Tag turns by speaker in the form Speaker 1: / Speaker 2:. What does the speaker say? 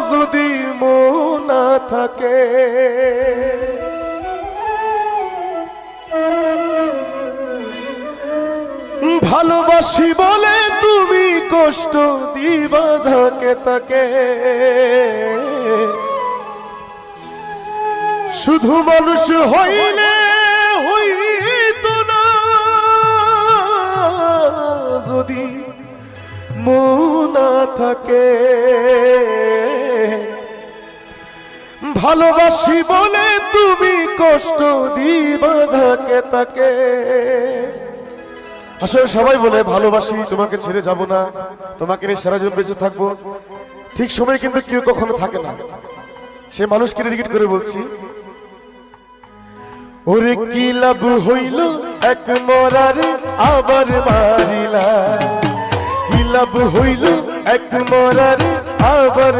Speaker 1: যদি মন না থাকে ভালোবাসি বলে তুমি কষ্ট দিবা যাকে তাকে শুধু মানুষ হইলে হইতো না যদি মন না থাকে ভালোবাসি বলে তুমি কষ্ট দিবা যাকে তাকে আসলে সবাই বলে ভালোবাসি তোমাকে ছেড়ে যাব না তোমাকে নিয়ে সারা জীবন বেঁচে থাকবো ঠিক সময় কিন্তু কেউ কখনো থাকে না সে মানুষকে ডেডিকেট করে বলছি ওরে কি লাভ হইল এক মরারে আবার মারিলা কি লাভ হইল এক মরারে আবার